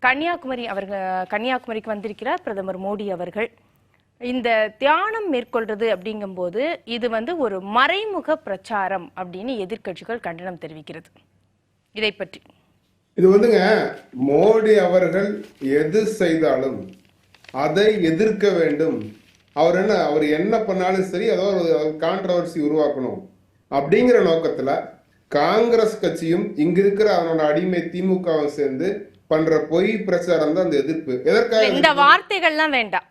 கன்னியாகுமரிக்கு வந்திருக்கிறார் பிரதமர் மோடி அவர்கள். இந்த தியானம் மேற்கொள்றது அப்படிங்கும்போது இது ஒரு மறைமுக பிரச்சாரம் அப்படின்னு எதிர்க்கட்சிகள் கண்டனம் தெரிவிக்கிறது. இதை பற்றி இது மோடி அவர்கள் எது செய்தாலும் அதை எதிர்க்க வேண்டும். அவர் என்ன பண்ணாலும் சரி, ஏதோ ஒரு கான்ட்ரவர்சி உருவாக்கணும் அப்படிங்கிற நோக்கத்துல காங்கிரஸ் கட்சியும் இங்க இருக்கிற அவனோட அடிமை திமுகவும் சேர்ந்து பண்ற பொய் பிரச்சாரம் தான் அந்த எதிர்ப்பு. எதற்காக இந்த வார்த்தைகள்லாம் வேண்டாம்.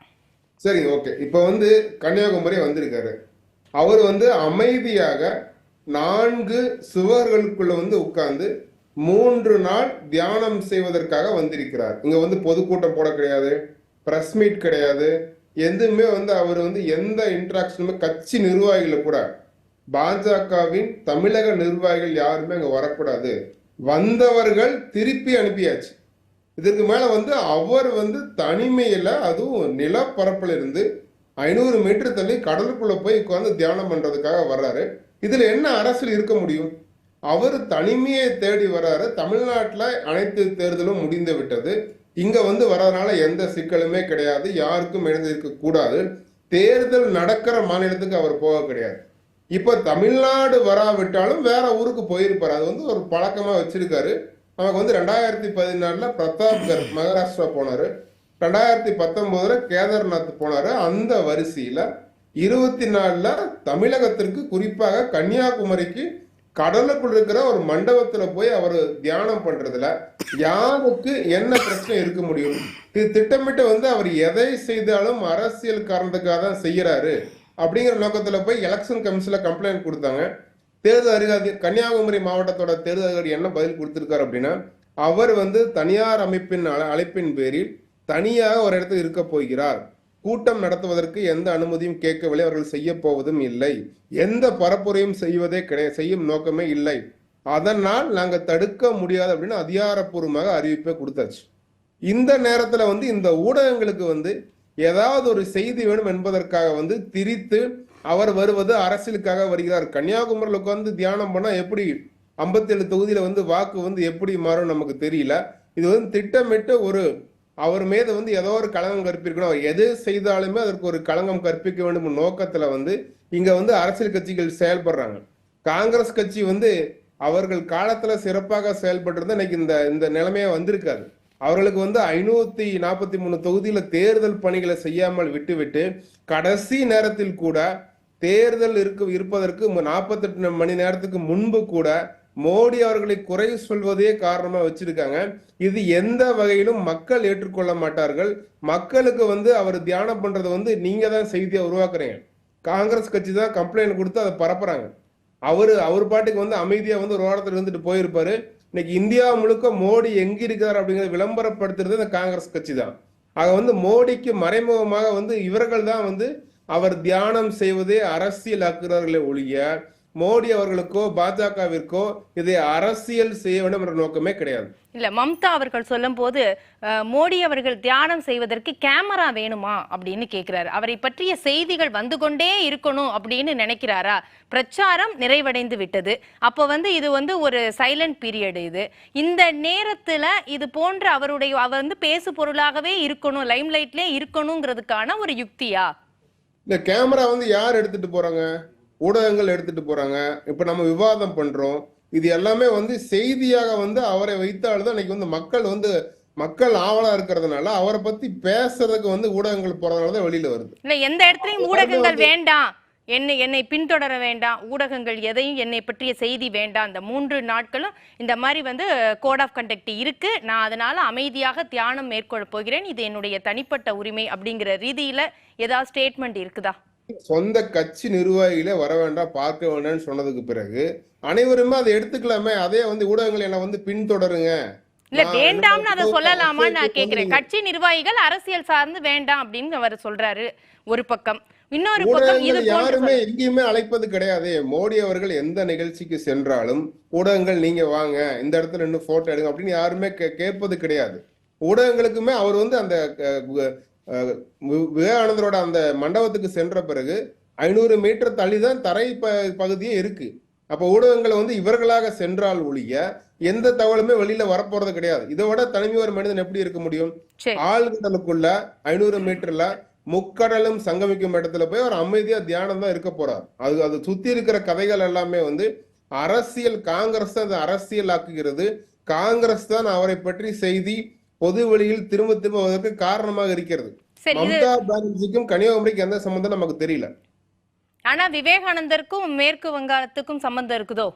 சரி, ஓகே. இப்ப கன்னியாகுமரி வந்திருக்காரு. அவர் அமைதியாக 4 சுவர்களுக்குள்ள உட்கார்ந்து 3 நாள் தியானம் செய்வதற்காக வந்திருக்கிறார். இங்க பொதுக்கூட்டம் போட கிடையாது, பிரஸ் மீட் கிடையாது, எதுவுமே அவர் எந்த இன்ட்ராக்ஷனுமே கட்சி நிர்வாகிகளை கூட, பாஜகவின் தமிழக நிர்வாகிகள் யாருமே அங்க வரக்கூடாது. வந்தவர்கள் திருப்பி அனுப்பியாச்சு. இதற்கு மேல அவர் தனிமையில, அதுவும் நிலப்பரப்புல இருந்து 500 மீட்டர் தள்ளி கடலுக்குள்ள போய் உட்கார்ந்து தியானம் பண்றதுக்காக வர்றாரு. இதுல என்ன அரசியல் இருக்க முடியும்? அவர் தனிமையை தேடி வர்றாரு. தமிழ்நாட்டுல அனைத்து தேர்தலும் முடிந்து விட்டது. இங்க வர்றதுனால எந்த சிக்கலுமே கிடையாது, யாருக்கும் எழுந்திருக்க கூடாது. தேர்தல் நடக்கிற மாநிலத்துக்கு அவர் போக கிடையாது. இப்ப தமிழ்நாடு வராவிட்டாலும் வேற ஊருக்கு போயிருப்பாரு. அது ஒரு பழக்கமா வச்சிருக்காரு. நமக்கு 2014 பிரதாப்கர் மகாராஷ்டிரா போனாரு, 2019 கேதார்நாத் போனாரு. அந்த வரிசையில 24 தமிழகத்திற்கு, குறிப்பாக கன்னியாகுமரிக்கு கடலுக்குள் இருக்கிற ஒரு மண்டபத்துல போய் அவர் தியானம் பண்றதுல யாருக்கு என்ன பிரச்சனை இருக்க முடியும்? இது திட்டமிட்டு அவர் எதை செய்தாலும் அரசியல் காரணத்துக்காக தான் செய்யறாரு அப்படிங்கிற நோக்கத்துல போய் எலெக்ஷன் கமிஷன்ல கம்ப்ளைண்ட் கொடுத்தாங்க. தேர்தல் அதிகாரி, கன்னியாகுமரி மாவட்டத்தோட தேர்தல் அதிகாரி என்ன பதில் கொடுத்திருக்காரு அப்படின்னா, அவர் தனியார் அமைப்பின் அழைப்பின் பேரில் தனியாக ஒரு இடத்துல இருக்க போகிறார். கூட்டம் நடத்துவதற்கு எந்த அனுமதியும் கேட்கவில்லை, அவர்கள் செய்ய போவதும் இல்லை, எந்த பரப்புரையும் செய்வதே கிடையாது, செய்யும் நோக்கமே இல்லை, அதனால் நாங்க தடுக்க முடியாது அப்படின்னு அதிகாரப்பூர்வமாக அறிவிப்பை கொடுத்தாச்சு. இந்த நேரத்துல இந்த ஊடகங்களுக்கு ஏதாவது ஒரு செய்தி வேணும் என்பதற்காக திரித்து அவர் வருவது அரசியலுக்காக வருகிறார். கன்னியாகுமரியில் உட்கார்ந்து தியானம் பண்ணா எப்படி 57 தொகுதியில வாக்கு எப்படி மாறும் நமக்கு தெரியல. இது திட்டமிட்டு அவர் மீது ஏதோ ஒரு களங்கம் கற்பிக்கணும். அவர் எது செய்தாலுமே அதற்கு ஒரு களங்கம் கற்பிக்க வேண்டும் நோக்கத்துல இங்க அரசியல் கட்சிகள் செயல்படுறாங்க. காங்கிரஸ் கட்சி அவர்கள் காலத்துல சிறப்பாக செயல்பட்டு இன்னைக்கு இந்த நிலைமையா வந்திருக்காது. அவர்களுக்கு 543 தொகுதியில தேர்தல் பணிகளை செய்யாமல் விட்டுவிட்டு கடைசி நேரத்தில் கூட தேர்தல் இருப்பதற்கு 48 மணி நேரத்துக்கு முன்பு கூட மோடி அவர்களை குறை சொல்வதே காரணமா வச்சிருக்காங்க. இது எந்த வகையிலும் மக்கள் ஏற்றுக்கொள்ள மாட்டார்கள். மக்களுக்கு அவர் தியானம் பண்றது நீங்க தான் செய்தியை உருவாக்குறீங்க. காங்கிரஸ் கட்சி தான் கம்ப்ளைண்ட் கொடுத்து அதை பரப்புறாங்க. அவர் பாட்டுக்கு அமைதியா ஒரு ஓரத்தில் இருந்துட்டு போயிருப்பாரு. இன்னைக்கு இந்தியா முழுக்க மோடி எங்க இருக்கிறார் அப்படிங்கிறத விளம்பரப்படுத்துறது இந்த காங்கிரஸ் கட்சி தான். ஆக மோடிக்கு மறைமுகமாக இவர்கள் தான் அவர் தியானம் செய்வதே அரசியல் ஆக்குறார்களே ஒழிய மோடி அவர்களுக்கோ பாஜகவிற்கோ இதை அரசியல் செய்ய வேண்டும் என்ற நோக்கமே கிடையாது. இல்ல, மம்தா அவர்கள் சொல்லும் போது மோடி அவர்கள் தியானம் செய்வதற்கு கேமரா வேணுமா அப்படின்னு கேட்கிறாரு. அவரை பற்றிய செய்திகள் வந்து கொண்டே இருக்கணும் அப்படின்னு நினைக்கிறாரா? பிரச்சாரம் நிறைவடைந்து விட்டது. அப்போ இது ஒரு சைலண்ட் பீரியட். இந்த நேரத்துல இது போன்ற அவர் பேசு பொருளாகவே இருக்கணும், லைம் லைட்லயே இருக்கணுங்கிறதுக்கான ஒரு யுக்தியா? இந்த கேமரா யார் எடுத்துட்டு போறாங்க? ஊடகங்கள் எடுத்துட்டு போறாங்க. இப்ப நம்ம விவாதம் பண்றோம். இது எல்லாமே செய்தியாக அவரை வைத்தால்தான் இன்னைக்கு மக்கள் ஆவலா இருக்கிறதுனால அவரை பத்தி பேசுறதுக்கு ஊடகங்கள் போறதுனாலதான் வெளியில வருது. இல்ல, எந்த இடத்துலயும் ஊடகங்கள் வேண்டாம், என்னை பின்தொடர வேண்டாம், ஊடகங்கள் எதையும் என்னை பற்றிய செய்தி வேண்டாம், இந்த 3 நாட்களும் இந்த மாதிரி கோட் ஆஃப் கண்டக்ட் இருக்கு, நான் அதனால அமைதியாக தியானம் மேற்கொள்ள போகிறேன், இது என்னுடைய தனிப்பட்ட உரிமை அப்படிங்கிற ரீதியில ஏதாவது ஸ்டேட்மெண்ட் இருக்குதா? சொந்த கட்சி நிர்வாகிகளே வர வேண்டாம், பார்க்க வேண்டாம்னு சொன்னதுக்கு பிறகு அனைவருமே அதை எடுத்துக்கலாமே. அதே ஊடகங்கள் என்ன பின்தொடருங்க, இல்ல வேண்டாம்னு அதை சொல்லலாமா நான் கேக்குறேன். கட்சி நிர்வாகிகள் அரசியல் சார்ந்து வேண்டாம் அப்படின்னு அவர் சொல்றாரு ஒரு பக்கம். இன்னொரு பக்கம் இது யாருமே எங்கேயுமே அழைப்பது கிடையாது. மோடி அவர்கள் எந்த நிகழ்ச்சிக்கு சென்றாலும் ஊடகங்கள் நீங்க வாங்க, இந்த இடத்துல நின்று போட்டோ எடுங்க அப்படின்னு யாருமே கேட்பது கிடையாது. ஊடகங்களுக்குமே அவர் அந்த விவேகானந்தரோட அந்த மண்டபத்துக்கு சென்ற பிறகு 500 மீட்டர் தள்ளிதான் தரை பகுதியே இருக்கு. அப்ப ஊடகங்களை வந்து இவர்களாக சென்றால் ஒழிய எந்த தகவலுமே வெளியில வரப்போறது கிடையாது. இதை விட தனிமை ஒரு மனிதன் எப்படி இருக்க முடியும்? சரி ஆழ்கடலுக்குள்ள 500 மீட்டர்ல முக்கடலும் சங்கமிக்கும் இடத்துல போய் ஒரு அமைதியா தியானம் தான் இருக்க போறார். அது சுத்தி இருக்கிற கதைகள் எல்லாமே வந்து அரசியல், காங்கிரஸ் தான் அரசியல் ஆக்குகிறது. காங்கிரஸ் தான் அவரை பற்றி செய்தி பொது வெளியில் திரும்ப திரும்ப வருவதற்கு காரணமாக இருக்கிறது. சரி இது மம்தா பானர்ஜிக்கும் கன்னியாகுமரிக்கு எந்த சம்பந்தம் நமக்கு தெரியல. ஆனா விவேகானந்தருக்கும் மேற்கு வங்காளத்துக்கும் சம்பந்தம் இருக்குதோ?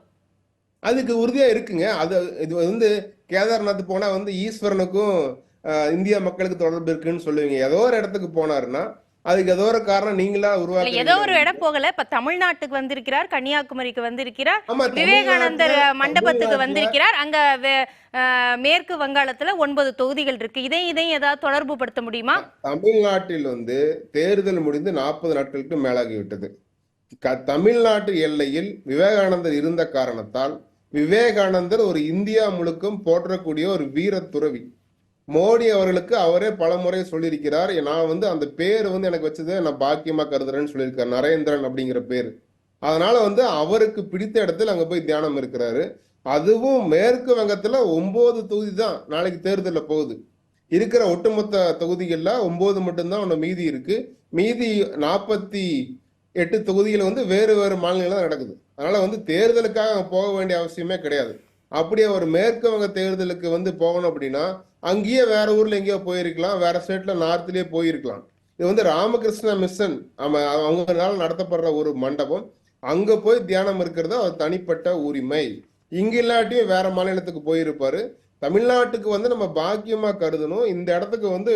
அதுக்கு உறுதியா இருக்குங்க. இது வந்து கேதார்நாத் போனா வந்து ஈஸ்வரனுக்கும் இந்தியா மக்களுக்கு தொடர்பு இருக்குன்னு சொல்லுவீங்க. ஏதோ ஒரு இடத்துக்கு போனாருன்னா அதுக்கு ஏதோ ஒரு காரணம் நீங்களா இல்ல ஏதோ ஒரு உருவாக்குறீங்க. இடம் போகல, இப்ப தமிழ்நாட்டுக்கு வந்திருக்கிறார், கன்னியாகுமரிக்கு வந்திருக்கிறார், ஆமா, விவேகானந்தர் மண்டபத்துக்கு தமிழ்நாட்டுல வந்திருக்கிறார். அங்க மேற்கு வங்காளத்துல 9 தொகுதிகள் இருக்கு. இதையும் ஏதாவது தொடர்பு படுத்த முடியுமா? தமிழ்நாட்டில் வந்து தேர்தல் முடிந்து 40 நாட்களுக்கு மேலாகிவிட்டது. தமிழ்நாட்டு எல்லையில் விவேகானந்தர் இருந்த காரணத்தால் விவேகானந்தர் ஒரு இந்தியா முழுக்கும் போற்றக்கூடிய ஒரு வீர துறவி. மோடி அவர்களுக்கு அவரே பல முறை சொல்லியிருக்கிறார், நான் வந்து அந்த பேர் வந்து எனக்கு வச்சது நான் பாக்கியமா கருதுறேன்னு சொல்லியிருக்காரு, நரேந்திரன் அப்படிங்கிற பேர். அதனால வந்து அவருக்கு பிடித்த இடத்துல அங்க போய் தியானம் இருக்கிறாரு. அதுவும் மேற்கு வங்கத்துல 9 தொகுதி தான் நாளைக்கு தேர்தலில் போகுது. இருக்கிற ஒட்டுமொத்த தொகுதிகள்ல 9 மட்டும்தான் ஒன்று மீதி இருக்கு. மீதி 48 தொகுதிகள் வந்து வேறு வேறு மாநிலங்கள் தான் நடக்குது. அதனால வந்து தேர்தலுக்காக அங்க போக வேண்டிய அவசியமே கிடையாது. அப்படியே ஒரு மேற்கு வங்க தேர்தலுக்கு வந்து போகணும் அப்படின்னா அங்கேயே வேற ஊர்ல எங்கேயோ போயிருக்கலாம், வேற ஸ்டேட்ல நார்த்லயே போயிருக்கலாம். இது வந்து ராமகிருஷ்ண மிஷன் அவங்களால நடத்தப்படுற ஒரு மண்டபம். அங்க போய் தியானம் இருக்கிறது அவர் தனிப்பட்ட உரிமை. இங்க இல்லாட்டியும் வேற மாநிலத்துக்கு போயிருப்பாரு. தமிழ்நாட்டுக்கு வந்து நம்ம பாக்கியமா கருதணும். இந்த இடத்துக்கு வந்து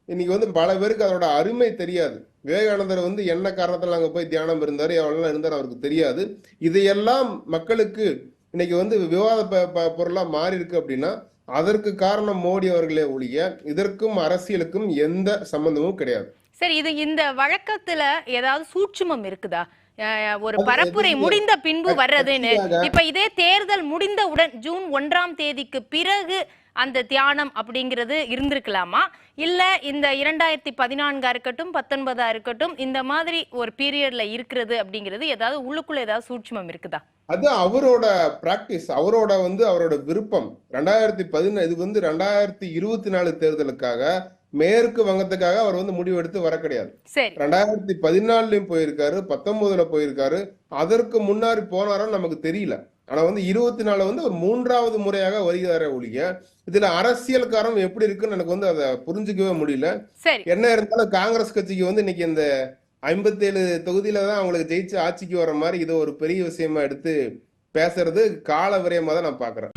இன்னைக்கு வந்து பல பேருக்கு அதோட அருமை தெரியாது. விவேகானந்தர் வந்து என்ன காரணத்துல அங்க போய் தியானம் இருந்தாரு, எவ்வளவு இருந்தாரு அவருக்கு தெரியாது. இதையெல்லாம் மக்களுக்கு இன்னைக்கு வந்து விவாத பொருளா மாறி இருக்கு அப்படின்னா அதற்கு காரணம் மோடி அவர்களே ஒழிய இதற்கும் அரசியலுக்கும் எந்த சம்பந்தமும் கிடையாது. சரி இது இந்த வழக்கத்துல ஏதாவது சூட்சுமம் இருக்குதா? ஒரு அது பரப்புரை எதிரியா முடிந்த பின்பு வர்றதுன்னு. கட்சியாக இப்ப இதே தேர்தல் முடிந்தவுடன் ஜூன் 1ஆம் தேதிக்கு பிறகு அந்த தியானம் அப்படிங்கிறது இருந்திருக்கலாமா? இல்ல இந்த 2014 இருக்கட்டும் 19 இருக்கட்டும் இந்த மாதிரி ஒரு பீரியட்ல இருக்கிறது அப்படிங்கிறது ஏதாவது உள்ளுக்குள்ள ஏதாவது சூட்சுமம் இருக்குதா? அது அவரோட பிராக்டிஸ், அவரோட வந்து அவரோட விருப்பம். 2014 இது வந்து 2024 தேர்தலுக்காக மேற்கு வங்கத்துக்காக அவர் வந்து முடிவெடுத்து வர கிடையாது. சரி 2014லயும் போயிருக்காரு, 19ல போயிருக்காரு. அதற்கு முன்னாடி போனாரான்னு நமக்கு தெரியல. ஆனா வந்து 24 வந்து ஒரு 3வது முறையாக வருகிறாரே ஒழிய இதுல அரசியல் காரணம் எப்படி இருக்குன்னு எனக்கு வந்து அதை புரிஞ்சுக்கவே முடியல. சரி என்ன இருந்தாலும் காங்கிரஸ் கட்சிக்கு வந்து இன்னைக்கு இந்த 57 தொகுதியில தான் அவங்களுக்கு ஜெயிச்சு ஆட்சிக்கு வர மாதிரி இது ஒரு பெரிய விஷயமா எடுத்து பேசுறது கால விரயமா தான் நான் பாக்குறேன்.